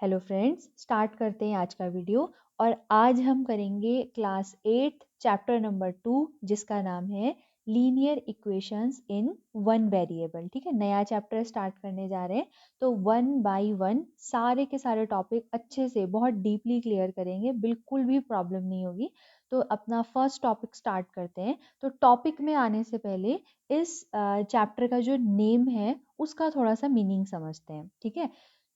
Hello friends, start करते हैं आज का वीडियो। और आज हम करेंगे क्लास 8 चैप्टर नंबर 2 जिसका नाम है linear equations in one variable. ठीक है, नया चैप्टर स्टार्ट करने जा रहे हैं तो वन बाय वन सारे के सारे टॉपिक अच्छे से बहुत डीपली क्लियर करेंगे, बिल्कुल भी प्रॉब्लम नहीं होगी। तो अपना फर्स्ट टॉपिक स्टार्ट करते हैं। तो टॉपिक में आने से पहले इस चैप्टर का जो नेम है उसका थोड़ा सा मीनिंग समझते हैं। ठीक है,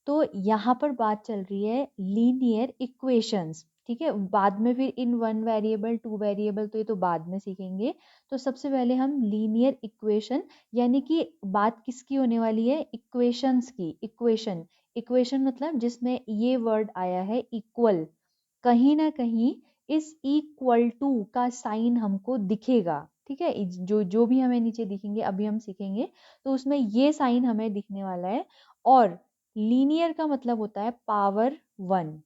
तो यहाँ पर बात चल रही है लीनियर इक्वेशंस। ठीक है, बाद में फिर in one variable two variable तो ये तो बाद में सीखेंगे। तो सबसे पहले हम लीनियर इक्वेशन यानी कि बात किसकी होने वाली है, इक्वेशंस की। इक्वेशन इक्वेशन मतलब जिसमें ये वर्ड आया है इक्वल, कहीं ना कहीं इस इक्वल टू का साइन हमको दिखेगा। ठीक है, जो जो भी हमें नीचे दिखेंगे अभी हम सीखेंगे, तो उसमें ये साइन हमें दिखने वाला है। और लीनियर का मतलब होता है पावर वन।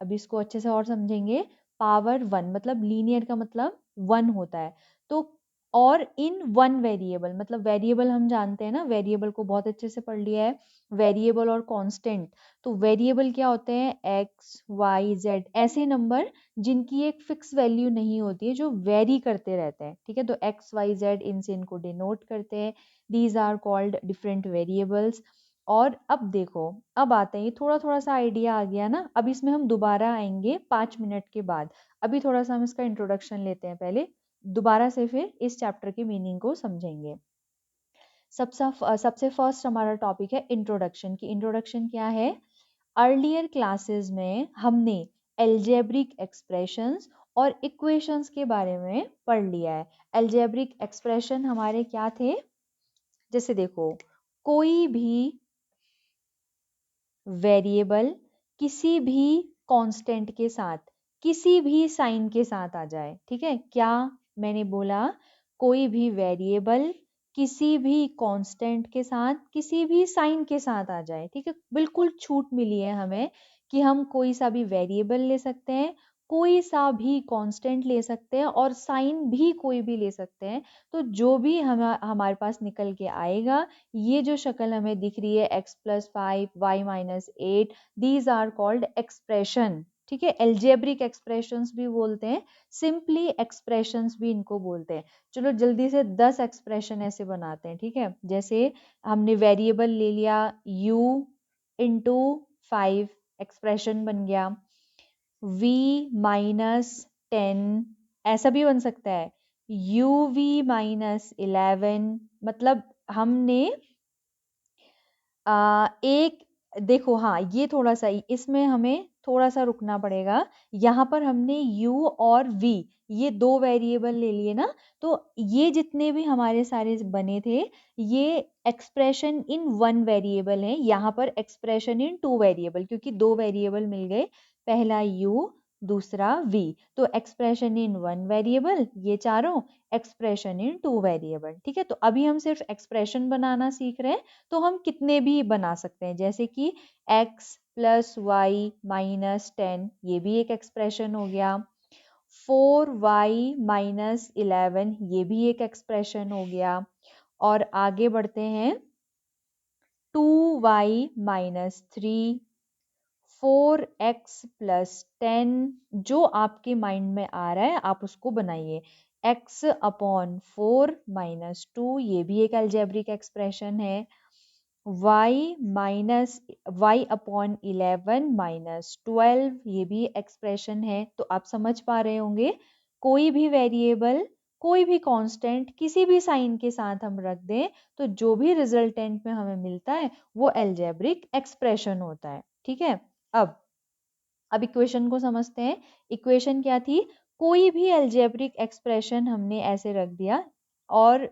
अब इसको अच्छे से और समझेंगे। पावर वन मतलब लीनियर का मतलब वन होता है। तो और इन वन वेरिएबल मतलब वेरिएबल हम जानते हैं ना, वेरिएबल को बहुत अच्छे से पढ़ लिया है। वेरिएबल और कांस्टेंट, तो वेरिएबल क्या होते हैं, एक्स वाई जेड, ऐसे नंबर जिनकी एक फिक्स वैल्यू नहीं होती है, जो वेरी करते रहते हैं। ठीक है, तो एक्स वाई जेड इनसे इनको डिनोट करते हैं। These are called different variables. और अब देखो, अब आते हैं, थोड़ा थोड़ा सा आइडिया आ गया ना। अब इसमें हम दोबारा आएंगे 5 मिनट के बाद। अभी थोड़ा सा हम इसका इंट्रोडक्शन लेते हैं पहले, दोबारा से फिर इस चैप्टर की मीनिंग को समझेंगे। सबसे फर्स्ट हमारा टॉपिक है इंट्रोडक्शन की। इंट्रोडक्शन क्या है, अर्लियर क्लासेस में हमने एल्जेब्रिक एक्सप्रेशंस और इक्वेशंस के बारे में पढ़ लिया है। एल्जेब्रिक एक्सप्रेशन हमारे क्या थे, जैसे देखो, कोई भी वेरिएबल किसी भी कांस्टेंट के साथ किसी भी साइन के साथ आ जाए। ठीक है, क्या मैंने बोला, कोई भी वेरिएबल किसी भी कांस्टेंट के साथ किसी भी साइन के साथ आ जाए। ठीक है, बिल्कुल छूट मिली है हमें कि हम कोई सा भी वेरिएबल ले सकते हैं, कोई सा भी कांस्टेंट ले सकते हैं और साइन भी कोई भी ले सकते हैं। तो जो भी हमारे पास निकल के आएगा, ये जो शक्ल हमें दिख रही है x+5 y-8, these are called expression. ठीक है, एल्जेब्रिक एक्सप्रेशंस भी बोलते हैं, सिंपली एक्सप्रेशंस भी इनको बोलते हैं। चलो जल्दी से 10 एक्सप्रेशन ऐसे बनाते हैं। ठीक है, जैसे हमने वेरिएबल ले लिया u इंटू 5, एक्सप्रेशन बन गया v-10, ऐसा भी बन सकता है uv-11। मतलब हमने एक, देखो हाँ, ये थोड़ा सा इसमें हमें थोड़ा सा रुकना पड़ेगा। यहाँ पर हमने u और v ये दो वेरिएबल ले लिए ना, तो ये जितने भी हमारे सारे बने थे, ये एक्सप्रेशन इन वन वेरिएबल है। यहाँ पर एक्सप्रेशन इन टू वेरिएबल, क्योंकि दो वेरिएबल मिल गए, पहला u दूसरा v। तो एक्सप्रेशन इन वन वेरिएबल ये चारों, एक्सप्रेशन इन टू वेरिएबल। ठीक है, तो अभी हम सिर्फ एक्सप्रेशन बनाना सीख रहे हैं, तो हम कितने भी बना सकते हैं, जैसे कि x+y-10, ये भी एक एक्सप्रेशन हो गया। 4y-11, ये भी एक एक्सप्रेशन हो गया। और आगे बढ़ते हैं, 2y-3, 4x+10, जो आपके माइंड में आ रहा है आप उसको बनाइए। x/4 - 2, ये भी एक अलजेब्रिक एक्सप्रेशन है। y/11 - 12, ये भी एक्सप्रेशन है। तो आप समझ पा रहे होंगे, कोई भी वेरिएबल कोई भी कांस्टेंट किसी भी साइन के साथ हम रख दें, तो जो भी रिजल्टेंट में हमें मिलता है वो एल्जेब्रिक एक्सप्रेशन होता है। ठीक है, अब इक्वेशन को समझते हैं। इक्वेशन क्या थी, कोई भी एल्जेब्रिक एक्सप्रेशन हमने ऐसे रख दिया और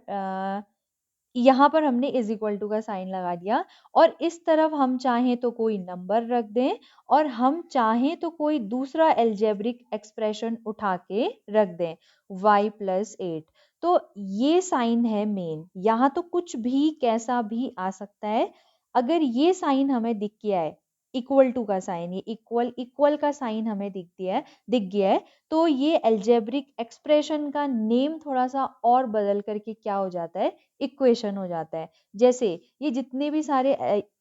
यहाँ पर हमने इज इक्वल टू का साइन लगा दिया, और इस तरफ हम चाहें तो कोई नंबर रख दें और हम चाहें तो कोई दूसरा एल्जेब्रिक एक्सप्रेशन उठा के रख दें, y+8। तो ये साइन है मेन, यहाँ तो कुछ भी कैसा भी आ सकता है। अगर ये साइन हमें दिख गया है इक्वल टू का साइन, ये इक्वल इक्वल का साइन हमें दिख गया है। तो ये एल्जेब्रिक एक्सप्रेशन का नेम थोड़ा सा और बदल करके क्या हो जाता है, इक्वेशन हो जाता है। जैसे ये जितने भी सारे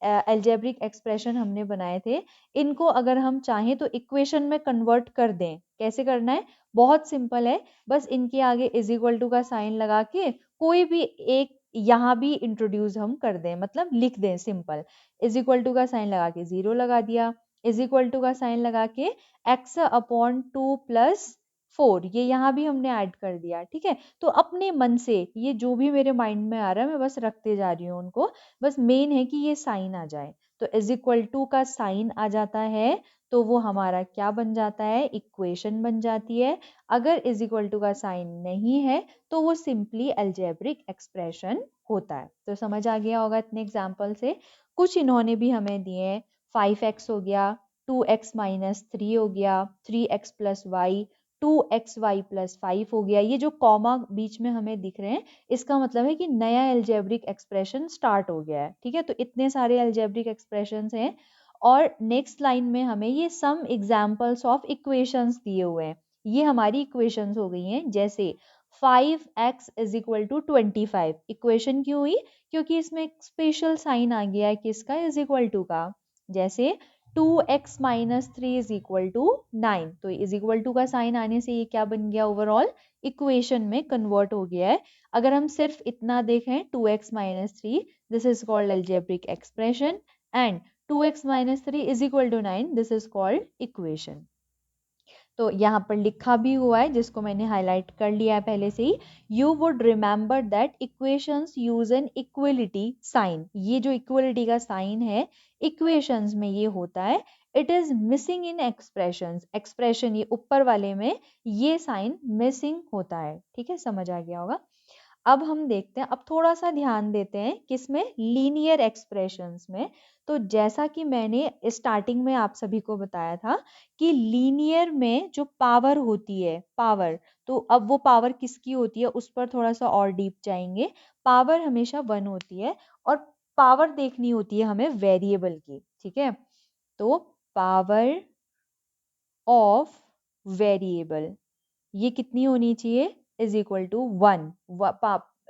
एल्जेब्रिक एक्सप्रेशन हमने बनाए थे, इनको अगर हम चाहें तो इक्वेशन में कन्वर्ट कर दें। कैसे करना है, बहुत सिंपल है, बस इनके आगे इज इक्वल टू का साइन लगा के कोई भी एक यहाँ भी इंट्रोड्यूस हम कर दें, मतलब लिख दें सिंपल, इज इक्वल टू का साइन लगा के 0 लगा दिया, इज इक्वल टू का साइन लगा के x अपॉन 2 प्लस 4 ये यहाँ भी हमने ऐड कर दिया। ठीक है, तो अपने मन से ये जो भी मेरे माइंड में आ रहा है मैं बस रखते जा रही हूँ उनको, बस मेन है कि ये साइन आ जाए। तो इज इक्वल टू का साइन आ जाता है तो वो हमारा क्या बन जाता है, इक्वेशन बन जाती है। अगर इज इक्वल टू का साइन नहीं है तो वो सिंपली अलजेब्रिक एक्सप्रेशन होता है। तो समझ आ गया होगा इतने एग्जाम्पल से। कुछ इन्होंने भी हमें दिए हैं, 5x हो गया, 2x माइनस 3 हो गया, 3x plus Y, 2xy plus 5 हो गया। ये जो कॉमा बीच में हमें दिख रहे हैं इसका मतलब है कि नया एल्जेब्रिक एक्सप्रेशन स्टार्ट हो गया है। ठीक है, तो इतने सारे एल्जेब्रिक एक्सप्रेशंस हैं। और नेक्स्ट लाइन में हमें ये सम एग्जाम्पल्स ऑफ इक्वेशंस दिए हुए हैं, ये हमारी इक्वेशंस हो गई हैं। जैसे 5x is equal to 25, equation क्यों हुई, क्योंकि इसमें एक स्पेशल साइन आ गया है किसका, इज इक्वल टू का। जैसे 2x minus 3 is equal to 9, तो इज इक्वल टू का साइन आने से ये क्या बन गया, ओवरऑल इक्वेशन में कन्वर्ट हो गया है। अगर हम सिर्फ इतना देखें 2x minus 3, this is called algebraic expression, and 2x minus 3 is equal to 9, this is called equation। तो यहाँ पर लिखा भी हुआ है जिसको मैंने हाईलाइट कर लिया है पहले से ही, you would remember that equations use an equality sign. ये जो इक्वलिटी का साइन है इक्वेशंस में ये होता है, it is missing in expressions, expression ये ऊपर वाले में ये साइन मिसिंग होता है। ठीक है, समझ आ गया होगा। अब हम देखते हैं, अब थोड़ा सा ध्यान देते हैं किसमें, लीनियर एक्सप्रेशंस में। तो जैसा कि मैंने स्टार्टिंग में आप सभी को बताया था कि लीनियर में जो पावर होती है, पावर, तो अब वो पावर किसकी होती है उस पर थोड़ा सा और डीप जाएंगे। पावर हमेशा 1 होती है और पावर देखनी होती है हमें वेरिएबल की। ठीक है, तो पावर ऑफ वेरिएबल ये कितनी होनी चाहिए, इज इक्वल टू 1।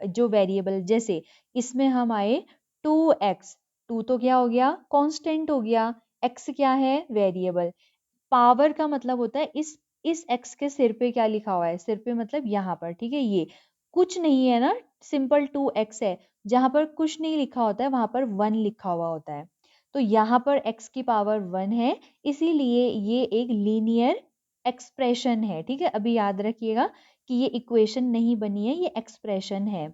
जो वेरिएबल, जैसे इसमें हम आए 2x, 2 तो क्या हो गया, कांस्टेंट हो गया, x क्या है, वेरिएबल। पावर का मतलब होता है इस x के सिर पे क्या लिखा हुआ है, सिर पे मतलब यहाँ पर। ठीक है, ये कुछ नहीं है ना, सिंपल 2x है, जहां पर कुछ नहीं लिखा होता है वहां पर 1 लिखा हुआ होता है। तो यहाँ पर x की पावर 1 है, इसीलिए ये एक लीनियर एक्सप्रेशन है। ठीक है, अभी याद रखिएगा कि ये इक्वेशन नहीं बनी है, ये एक्सप्रेशन है।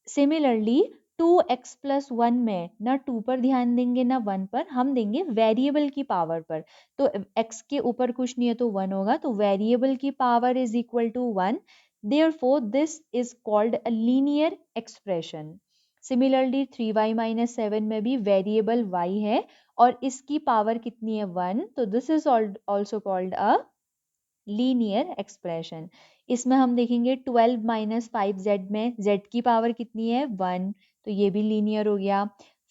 सिमिलरली 2x प्लस 1 में ना 2 पर ध्यान देंगे ना 1 पर, हम देंगे वेरिएबल की पावर पर। तो x के ऊपर कुछ नहीं है तो 1 होगा, तो वेरिएबल की power is equal to 1, therefore this is called a linear expression. Similarly 3y minus 7 में भी वेरिएबल y है और इसकी पावर कितनी है, 1, तो this is also called a linear expression. इसमें हम देखेंगे 12 माइनस 5z में z की पावर कितनी है, 1, तो ये भी लीनियर हो गया।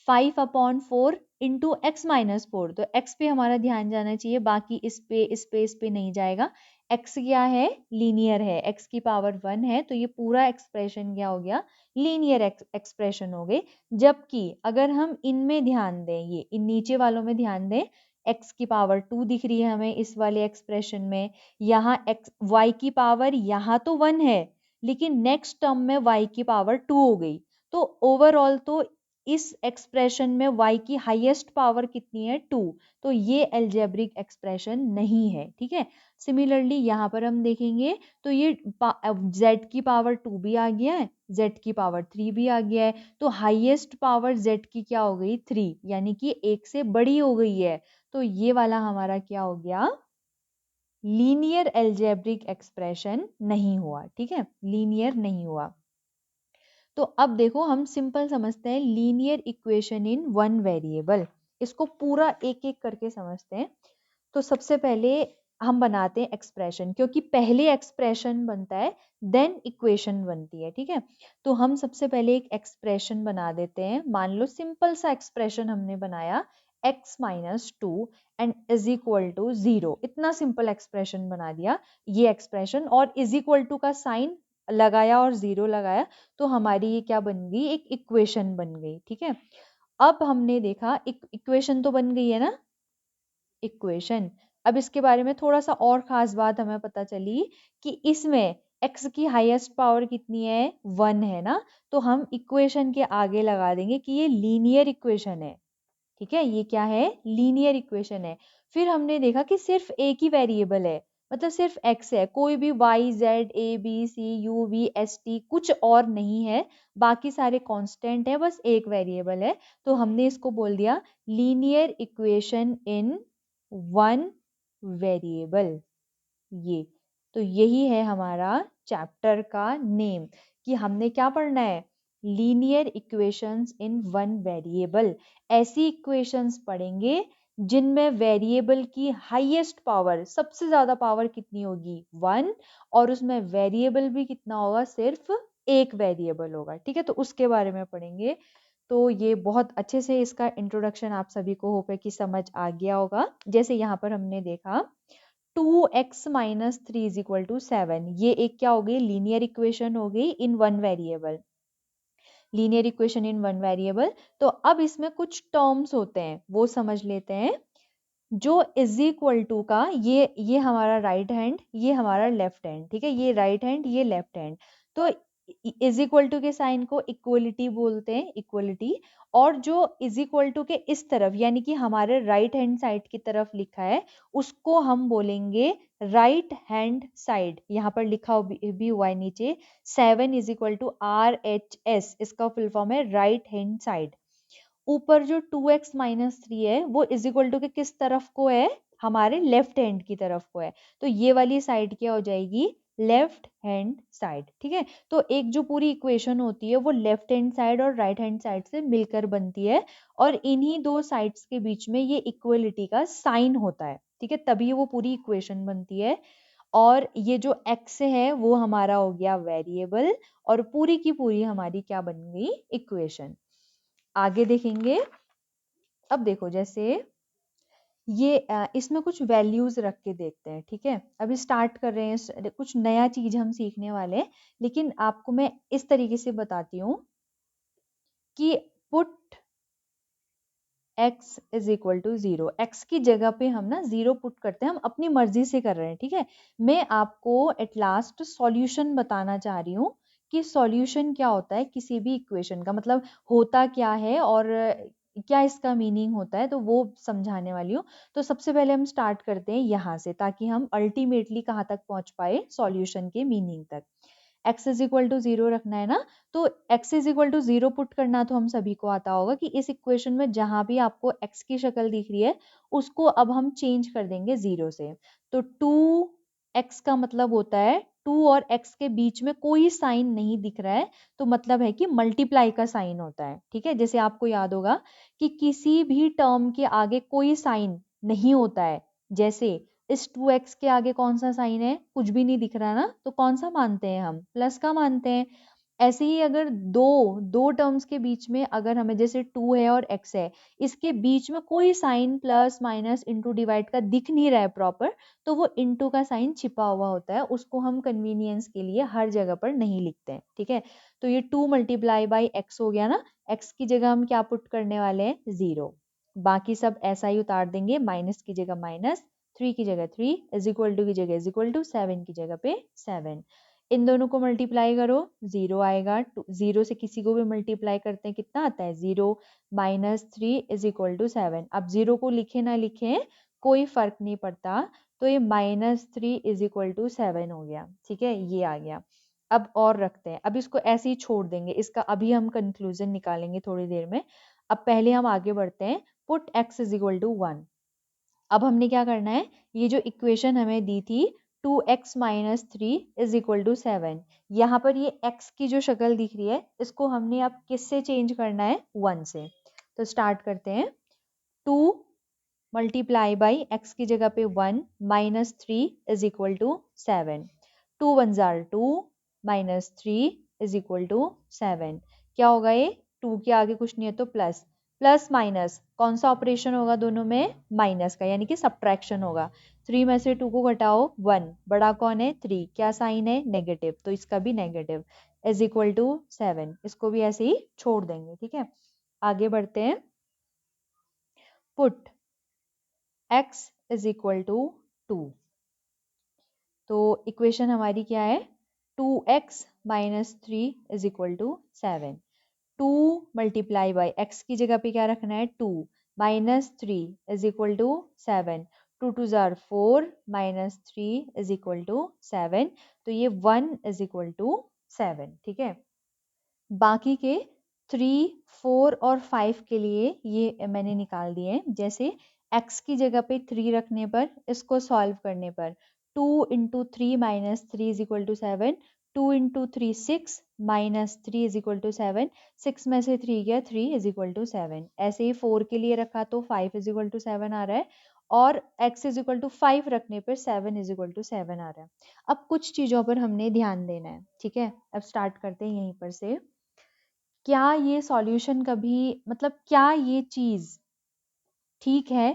5 अपॉन 4 इंटू एक्स माइनस 4, तो x पे हमारा ध्यान जाना चाहिए, बाकी इस पे नहीं जाएगा। x क्या है, लीनियर है, x की पावर 1 है, तो ये पूरा एक्सप्रेशन क्या हो गया, लीनियर एक्सप्रेशन हो गई। जबकि अगर हम इनमें ध्यान दें, ये इन नीचे वालों में ध्यान दें, x की पावर 2 दिख रही है हमें इस वाले एक्सप्रेशन में, यहाँ y की पावर यहाँ तो 1 है लेकिन नेक्स्ट टर्म में y की पावर 2 हो गई, तो ओवरऑल तो इस एक्सप्रेशन में y की हाईएस्ट पावर कितनी है, 2, तो ये एल्जेब्रिक एक्सप्रेशन नहीं है। ठीक है, सिमिलरली यहाँ पर हम देखेंगे तो ये z की पावर 2 भी आ गया है, z की पावर 3 भी आ गया है, तो हाईएस्ट पावर z की क्या हो गई, 3, यानी कि 1 से बड़ी हो गई है। तो ये वाला हमारा क्या हो गया, लीनियर एल्जेब्रिक एक्सप्रेशन नहीं हुआ। ठीक है, लीनियर नहीं हुआ। तो अब देखो हम सिंपल समझते हैं linear equation in one variable, इसको पूरा एक एक करके समझते हैं। तो सबसे पहले हम बनाते हैं एक्सप्रेशन, क्योंकि पहले एक्सप्रेशन बनता है देन इक्वेशन बनती है। ठीक है, तो हम सबसे पहले एक एक्सप्रेशन बना देते हैं। मान लो सिंपल सा एक्सप्रेशन हमने बनाया, x minus two and is equal to 0। इतना सिंपल एक्सप्रेशन बना दिया ये एक्सप्रेशन, और इज इक्वल टू का साइन लगाया और 0 लगाया, तो हमारी ये क्या बन गई, एक इक्वेशन बन गई। ठीक है, अब हमने देखा इक्वेशन तो बन गई है ना, इक्वेशन। अब इसके बारे में थोड़ा सा और खास बात हमें पता चली कि इसमें x की हाईएस्ट पावर कितनी है, 1 है ना, तो हम इक्वेशन के आगे लगा देंगे कि ये लीनियर इक्वेशन है। ठीक है, ये क्या है, लीनियर इक्वेशन है। फिर हमने देखा कि सिर्फ एक ही वेरिएबल है, मतलब सिर्फ x है, कोई भी y z a b c u v s t कुछ और नहीं है, बाकी सारे कांस्टेंट है, बस एक वेरिएबल है। तो हमने इसको बोल दिया linear equation in one variable. ये तो यही है हमारा चैप्टर का नेम, कि हमने क्या पढ़ना है, linear equations in one variable. ऐसी इक्वेशंस पढ़ेंगे जिनमें वेरिएबल की हाईएस्ट पावर, सबसे ज्यादा पावर कितनी होगी, 1, और उसमें वेरिएबल भी कितना होगा, सिर्फ एक वेरिएबल होगा। ठीक है, तो उसके बारे में पढ़ेंगे। तो ये बहुत अच्छे से इसका इंट्रोडक्शन आप सभी को होप है कि समझ आ गया होगा। जैसे यहाँ पर हमने देखा 2x minus three is equal to 7, ये एक क्या हो गई, लीनियर इक्वेशन हो गई in one variable, linear equation in one variable. तो अब इसमें कुछ टर्म्स होते हैं वो समझ लेते हैं। जो इज इक्वल टू का, ये हमारा राइट हैंड, ये हमारा लेफ्ट हैंड। ठीक है, ये राइट हैंड, ये लेफ्ट हैंड। तो इज इक्वल टू के साइन को इक्वलिटी बोलते हैं, इक्वलिटी। और जो इज इक्वल टू के इस तरफ, यानी कि हमारे राइट हैंड साइड की तरफ लिखा है, उसको हम बोलेंगे राइट हैंड साइड। यहाँ पर लिखा भी हुआ है नीचे 7 इज इक्वल टू RHS, इसका फुल फॉर्म है राइट हैंड साइड। ऊपर जो 2x माइनस थ्री है वो इज इक्वल टू के किस तरफ को है, हमारे लेफ्ट हैंड की तरफ को है, तो ये वाली साइड क्या हो जाएगी, लेफ्ट हैंड साइड। ठीक है, तो एक जो पूरी इक्वेशन होती है वो लेफ्ट हैंड साइड और राइट हैंड साइड से मिलकर बनती है, और इन्हीं दो साइड्स के बीच में ये इक्वलिटी का साइन होता है। ठीक है, तभी वो पूरी इक्वेशन बनती है। और ये जो x है वो हमारा हो गया वेरिएबल, और पूरी की पूरी हमारी क्या बन गई, इक्वेशन। आगे देखेंगे। अब देखो, जैसे ये इसमें कुछ वैल्यूज रख के देखते हैं। ठीक है, अभी स्टार्ट कर रहे हैं, कुछ नया चीज हम सीखने वाले हैं, लेकिन आपको मैं इस तरीके से बताती हूँ कि put x is equal to 0, x की जगह पे हम ना 0 पुट करते हैं, हम अपनी मर्जी से कर रहे हैं। ठीक है, मैं आपको एट लास्ट सॉल्यूशन बताना चाह रही हूँ कि सॉल्यूशन क्या होता है किसी भी इक्वेशन का, मतलब होता क्या है और क्या इसका मीनिंग होता है, तो वो समझाने वाली हूँ। तो सबसे पहले हम स्टार्ट करते हैं यहाँ से, ताकि हम अल्टीमेटली कहाँ तक पहुँच पाए, सॉल्यूशन के मीनिंग तक। x इज इक्वल टू 0 रखना है ना, तो x is equal to 0 put करना तो हम सभी को आता होगा कि इस इक्वेशन में जहां भी आपको x की शक्ल दिख रही है उसको अब हम चेंज कर देंगे 0 से। तो 2x का मतलब होता है 2 और x के बीच में कोई साइन नहीं दिख रहा है, तो मतलब है कि मल्टीप्लाई का साइन होता है। ठीक है, जैसे आपको याद होगा कि किसी भी टर्म के आगे कोई साइन नहीं होता है, जैसे इस 2x के आगे कौन सा साइन है, कुछ भी नहीं दिख रहा ना, तो कौन सा मानते हैं हम, प्लस का मानते हैं। ऐसे ही अगर दो दो टर्म्स के बीच में अगर हमें, जैसे 2 है और x है, इसके बीच में कोई sign plus minus into divide का दिख नहीं रहा है प्रॉपर, तो वो इंटू का साइन छिपा हुआ होता है, उसको हम कन्वीनियंस के लिए हर जगह पर नहीं लिखते हैं। ठीक है, तो ये 2 मल्टीप्लाई बाई एक्स हो गया ना, x की जगह हम क्या पुट करने वाले हैं, 0। बाकी सब ऐसा ही उतार देंगे, माइनस की जगह माइनस, 3 की जगह 3, इज इक्वल टू की जगह इज इक्वल टू, 7 की जगह पे 7। इन दोनों को मल्टीप्लाई करो, 0 आएगा। 0 से किसी को भी मल्टीप्लाई करते हैं, कितना आता है, 0 माइनस 3 इज इक्वल टू 7। अब 0 को लिखे ना लिखे कोई फर्क नहीं पड़ता, तो ये माइनस 3 इज इक्वल टू 7 हो गया। ठीक है, ये आ गया। अब और रखते हैं, अब इसको ऐसे ही छोड़ देंगे, इसका अभी हम कंक्लूजन निकालेंगे थोड़ी देर में। अब पहले हम आगे बढ़ते हैं, put x is equal to 1। अब हमने क्या करना है, ये जो इक्वेशन हमें दी थी 2x minus three is equal to 7, यहाँ पर ये x की जो शक्ल दिख रही है इसको हमने अब किससे चेंज करना है, 1 से। तो स्टार्ट करते हैं, 2 मल्टीप्लाई बाई x की जगह पे 1 minus three is equal to 7। 2 1 जार 2 minus three is equal to 7। क्या होगा ये, 2 के आगे कुछ नहीं है तो प्लस, प्लस माइनस कौन सा ऑपरेशन होगा दोनों में, माइनस का, यानी कि सब्ट्रैक्शन होगा। 3 में से 2 को घटाओ 1, बड़ा कौन है 3, क्या साइन है नेगेटिव, तो इसका भी नेगेटिव इज इक्वल टू 7, इसको भी ऐसे ही छोड़ देंगे। ठीक है, आगे बढ़ते हैं। Put x is equal to 2, तो इक्वेशन हमारी क्या है, 2x minus 3 is equal to 7। 2 multiply by x की जगह पे क्या रखना है 2, minus 3 is equal to 7। 2 two जार 4 माइनस 3 इज इक्वल टू 7, तो ये 1 इज इक्वल टू 7। ठीक है, बाकी के 3, 4 और 5 के लिए ये मैंने निकाल दिए हैं। जैसे x की जगह पे 3 रखने पर, इसको सॉल्व करने पर 2 into 3 minus 3 is equal to 7, 2 into 3 6 minus 3 is equal to 7, 6 में से 3 गया 3 इज इक्वल टू 7। ऐसे ही 4 के लिए रखा तो 5 इज इक्वल टू 7 आ रहा है, और x इज इक्वल टू 5 रखने पर 7 इज इक्वल टू 7 आ रहा है। अब कुछ चीज़ों पर हमने ध्यान देना है। ठीक है, अब स्टार्ट करते हैं यहीं पर से। क्या ये सॉल्यूशन कभी, मतलब क्या ये चीज ठीक है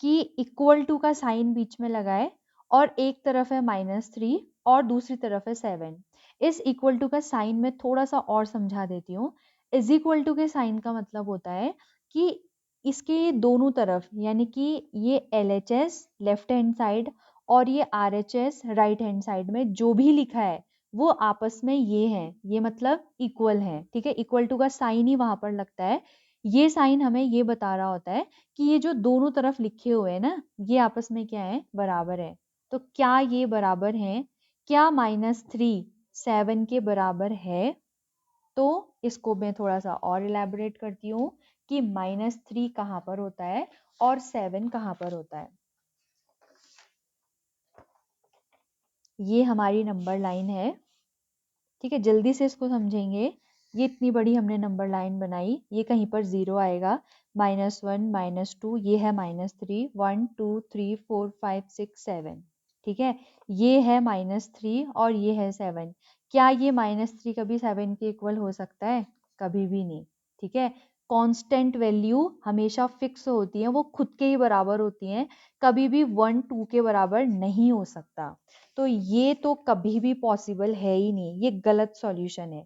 कि इक्वल टू का साइन बीच में लगाए और एक तरफ है -3 और दूसरी तरफ है 7। इस इक्वल टू का साइन में थोड़ा सा और समझा देती हूँ। इज इक्वल टू के साइन का मतलब होता है कि इसके दोनों तरफ, यानी कि ये LHS लेफ्ट हैंड साइड और ये RHS राइट हैंड साइड में जो भी लिखा है वो आपस में ये है, ये मतलब इक्वल है। ठीक है, इक्वल टू का साइन ही वहां पर लगता है। ये साइन हमें ये बता रहा होता है कि ये जो दोनों तरफ लिखे हुए हैं ना, ये आपस में क्या है, बराबर है। तो क्या ये बराबर है, क्या -3 7 के बराबर है? तो इसको मैं थोड़ा सा और इलेबोरेट करती हूँ कि -3 कहाँ पर होता है और 7 कहाँ पर होता है। ये हमारी नंबर लाइन है। ठीक है, जल्दी से इसको समझेंगे। ये इतनी बड़ी हमने नंबर लाइन बनाई, ये कहीं पर 0 आएगा, -1 -2, ये है -3, 1 2 3 4 5 6 7। ठीक है, ये है -3 और ये है 7। क्या ये -3 कभी 7 के इक्वल हो सकता है? कभी भी नहीं। ठीक है, कांस्टेंट वैल्यू हमेशा फिक्स होती है, वो खुद के ही बराबर होती हैं, कभी भी 1 2 के बराबर नहीं हो सकता। तो ये तो कभी भी पॉसिबल है ही नहीं, ये गलत सॉल्यूशन है।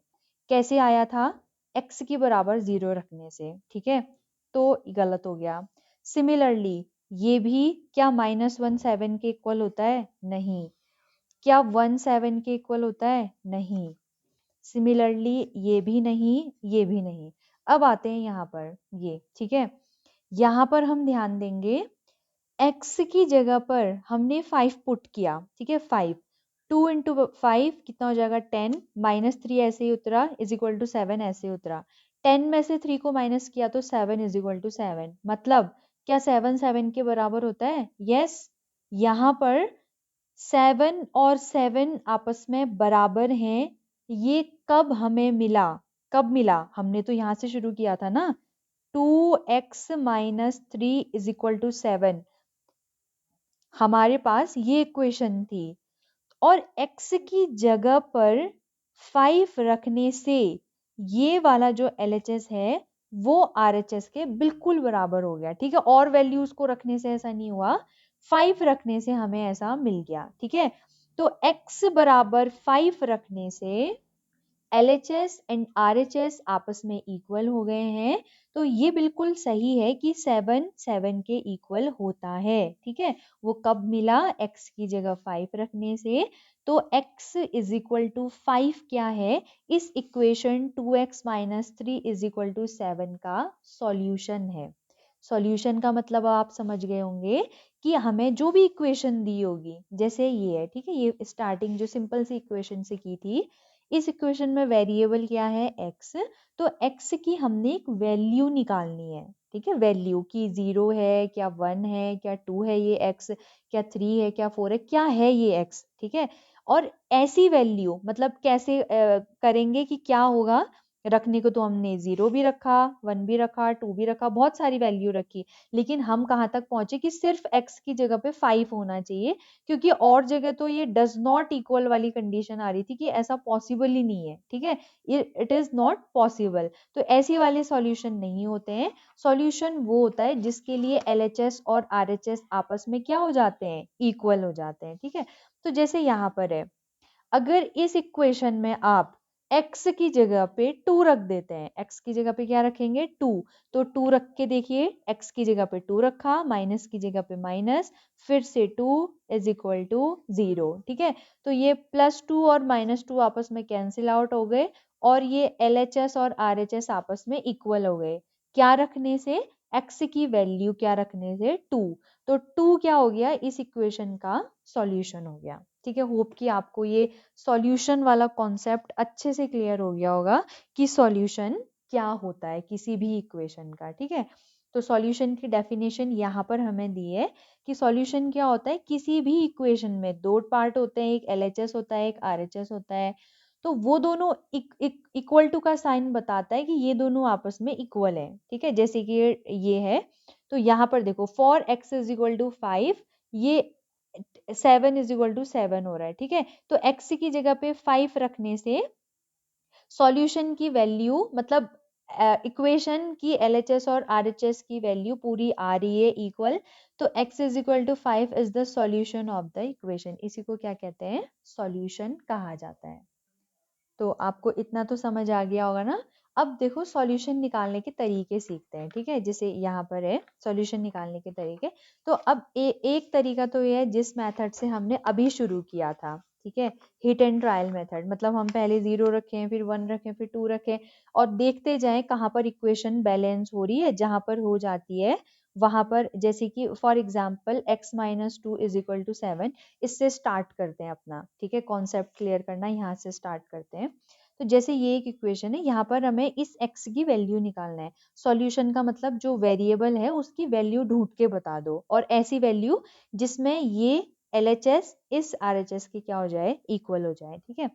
कैसे आया था? x के बराबर 0 रखने से। ठीक है, तो गलत हो गया। सिमिलरली ये भी, क्या -1 7 के इक्वल होता है? नहीं। क्या 1 7 के इक्वल होता है? नहीं। सिमिलरली ये भी नहीं, ये भी नहीं। अब आते हैं यहाँ पर ये। ठीक है, यहाँ पर हम ध्यान देंगे, x की जगह पर हमने 5 पुट किया। ठीक है, 5, 2 इंटू 5 कितना हो जाएगा 10, -3 ऐसे ही उतरा इज इक्वल टू 7 ऐसे ही उतरा। 10 में से 3 को माइनस किया तो 7 इज इक्वल टू 7। मतलब क्या 7 7 के बराबर होता है? यस। यहाँ पर 7 और 7 आपस में बराबर हैं। ये कब हमें मिला? कब मिला? हमने तो यहाँ से शुरू किया था ना, 2x minus 3 is equal to 7, हमारे पास ये इक्वेशन थी। और x की जगह पर 5 रखने से ये वाला जो LHS है वो RHS के बिल्कुल बराबर हो गया। ठीक है, और वैल्यूज को रखने से ऐसा नहीं हुआ, 5 रखने से हमें ऐसा मिल गया। ठीक है, तो x बराबर 5 रखने से LHS एंड RHS आपस में इक्वल हो गए हैं। तो ये बिल्कुल सही है कि 7 7 के इक्वल होता है। ठीक है, वो कब मिला? x की जगह 5 रखने से। तो x इज इक्वल टू 5 क्या है? इस equation 2x minus 3 is equal to 7 का सॉल्यूशन है। सॉल्यूशन का मतलब आप समझ गए होंगे कि हमें जो भी इक्वेशन दी होगी, जैसे ये है, ठीक है, ये स्टार्टिंग जो सिंपल सी इक्वेशन से की थी, इस इक्वेशन में वेरिएबल क्या है? x। तो x की हमने एक वैल्यू निकालनी है। ठीक है, वैल्यू की 0 है क्या 1 है क्या 2 है ये x, क्या 3 है क्या 4 है, क्या है ये x। ठीक है, और ऐसी वैल्यू मतलब कैसे करेंगे कि क्या होगा, रखने को तो हमने 0 भी रखा, 1 भी रखा, 2 भी रखा, बहुत सारी वैल्यू रखी, लेकिन हम कहाँ तक पहुंचे कि सिर्फ x की जगह पे 5 होना चाहिए, क्योंकि और जगह तो ये डज नॉट इक्वल वाली कंडीशन आ रही थी कि ऐसा पॉसिबल ही नहीं है, ठीक है, इट इज नॉट पॉसिबल। तो ऐसे वाले सॉल्यूशन नहीं होते हैं। सॉल्यूशन वो होता है जिसके लिए LHS और RHS आपस में क्या हो जाते हैं, इक्वल हो जाते हैं, ठीक है। तो जैसे यहाँ पर है, अगर इस इक्वेशन में आप x की जगह पे 2 रख देते हैं, x की जगह पे क्या रखेंगे, 2, तो 2 रख के देखिए, x की जगह पे 2 रखा, माइनस की जगह पे माइनस, फिर से 2 इज इक्वल टू 0, ठीक है। तो ये +2 और -2 आपस में कैंसिल आउट हो गए, और ये LHS और RHS आपस में इक्वल हो गए, क्या रखने से, x की वैल्यू क्या रखने से, 2। तो 2 क्या हो गया, इस इक्वेशन का सॉल्यूशन हो गया, ठीक है। होप कि आपको ये सॉल्यूशन वाला कॉन्सेप्ट अच्छे से क्लियर हो गया होगा कि सॉल्यूशन क्या होता है किसी भी इक्वेशन का, ठीक है। तो सॉल्यूशन की डेफिनेशन यहाँ पर हमें दी है कि सॉल्यूशन क्या होता है, किसी भी इक्वेशन में दो पार्ट होते हैं, एक LHS होता है, एक RHS होता है, तो वो दोनों इक्वल टू का साइन बताता है कि ये दोनों आपस में इक्वल है, ठीक है। जैसे कि ये है, तो यहाँ पर देखो for x is equal to 5, ये 7 इज इक्वल टू 7 हो रहा है, ठीक है। तो x की जगह पे 5 रखने से सॉल्यूशन की वैल्यू, मतलब इक्वेशन की LHS और RHS की वैल्यू पूरी आ रही है इक्वल, तो x is equal to 5 is the solution of the equation. इसी को क्या कहते हैं, सॉल्यूशन कहा जाता है। तो आपको इतना तो समझ आ गया होगा ना। अब देखो सॉल्यूशन निकालने के तरीके सीखते हैं, ठीक है। जैसे यहाँ पर है सॉल्यूशन निकालने के तरीके, तो अब एक तरीका तो ये है जिस मेथड से हमने अभी शुरू किया था, ठीक है, हिट एंड ट्रायल मेथड, मतलब हम पहले 0 रखें, फिर 1 रखें, फिर 2 रखें, और देखते जाएं कहाँ पर इक्वेशन बैलेंस हो रही है, जहां पर हो जाती है वहां पर, जैसे कि for example x-2 is equal to 7, इससे स्टार्ट करते हैं अपना, ठीक है, कॉन्सेप्ट क्लियर करना यहाँ से स्टार्ट करते हैं। तो जैसे ये एक इक्वेशन है, यहाँ पर हमें इस x की वैल्यू निकालना है। सॉल्यूशन का मतलब जो वेरिएबल है उसकी वैल्यू ढूंढ के बता दो, और ऐसी वैल्यू जिसमें ये LHS इस RHS की क्या हो जाए, इक्वल हो जाए, ठीक है।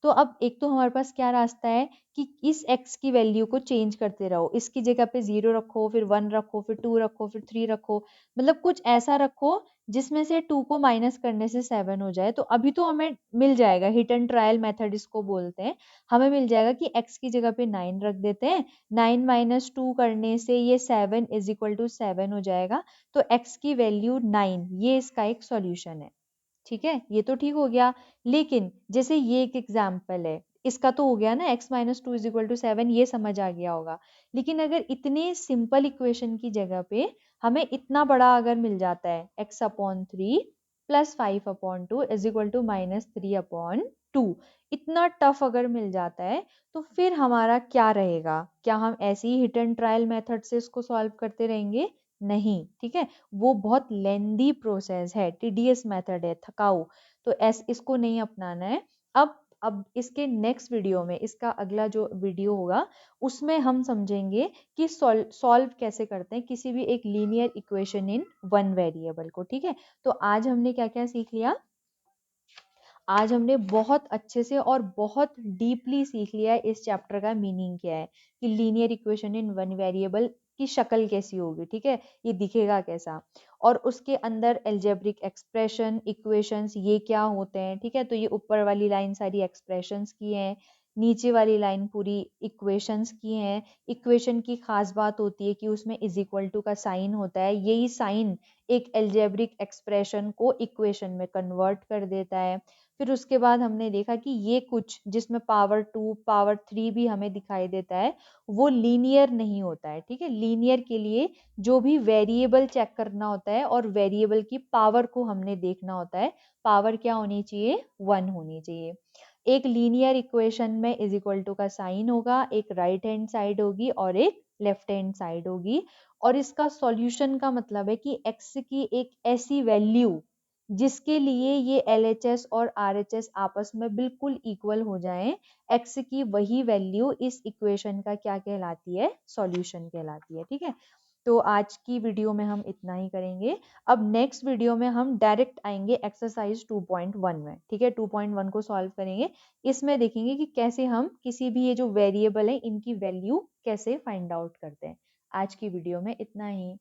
तो अब एक तो हमारे पास क्या रास्ता है कि इस x की वैल्यू को चेंज करते रहो, इसकी जगह पे 0 रखो, फिर 1 रखो, फिर 2 रखो, फिर 3 रखो, मतलब कुछ ऐसा रखो जिसमें से 2 को माइनस करने से 7 हो जाए। तो अभी तो हमें मिल जाएगा, हिट एंड ट्रायल मेथड इसको बोलते हैं, हमें मिल जाएगा कि x की जगह पे 9 रख देते हैं, 9 माइनस 2 करने से ये 7 इज इक्वल टू 7 हो जाएगा, तो x की वैल्यू 9, ये इसका एक सॉल्यूशन है, ठीक है, ये तो ठीक हो गया। लेकिन जैसे ये एक एग्जाम्पल है, इसका तो हो गया ना, x-2 इज इक्वल टू 7, ये समझ आ गया होगा। लेकिन अगर इतने सिंपल इक्वेशन की जगह पे हमें इतना बड़ा अगर मिल जाता है, x/3 plus 5/2 is equal to -3/2, इतना टफ अगर मिल जाता है, तो फिर हमारा क्या रहेगा, क्या हम ऐसे ही हिट एंड ट्रायल मेथड से इसको सॉल्व करते रहेंगे, नहीं, ठीक है, वो बहुत लेंदी प्रोसेस है, टीडीएस मेथड है, थकाऊ, तो इसको नहीं अपनाना है। अब इसके नेक्स्ट वीडियो में, इसका अगला जो वीडियो होगा उसमें हम समझेंगे कि सॉल्व कैसे करते हैं किसी भी एक linear equation in one variable को, ठीक है। तो आज हमने क्या क्या सीख लिया, आज हमने बहुत अच्छे से और बहुत डीपली सीख लिया है इस चैप्टर का मीनिंग क्या है, कि linear equation in one variable की शक्ल कैसी होगी, ठीक है, ये दिखेगा कैसा, और उसके अंदर एल्जेब्रिक एक्सप्रेशन, इक्वेशंस, ये क्या होते हैं, ठीक है। तो ये ऊपर वाली लाइन सारी एक्सप्रेशंस की है, नीचे वाली लाइन पूरी इक्वेशंस की है। इक्वेशन की खास बात होती है कि उसमें इज इक्वल टू का साइन होता है, यही साइन एक एल्जेब्रिक एक्सप्रेशन को इक्वेशन में कन्वर्ट कर देता है। फिर उसके बाद हमने देखा कि ये कुछ जिसमें पावर 2 पावर 3 भी हमें दिखाई देता है, वो लीनियर नहीं होता है, ठीक है। लीनियर के लिए जो भी वेरिएबल चेक करना होता है और वेरिएबल की पावर को हमने देखना होता है, पावर क्या होनी चाहिए, 1 होनी चाहिए। एक लीनियर इक्वेशन में इज इक्वल टू का साइन होगा, एक राइट हैंड साइड होगी और एक लेफ्ट हैंड साइड होगी, और इसका सॉल्यूशन का मतलब है कि x की एक ऐसी वैल्यू जिसके लिए ये LHS और RHS आपस में बिल्कुल इक्वल हो जाएं, x की वही वैल्यू इस इक्वेशन का क्या कहलाती है, सॉल्यूशन कहलाती है, ठीक है। तो आज की वीडियो में हम इतना ही करेंगे। अब नेक्स्ट वीडियो में हम डायरेक्ट आएंगे एक्सरसाइज 2.1 में, ठीक है। 2.1 को सॉल्व करेंगे। इसमें देखेंगे कि कैसे हम किसी भी ये जो वेरिएबल है इनकी वैल्यू कैसे फाइंड आउट करते हैं। आज की वीडियो में इतना ही।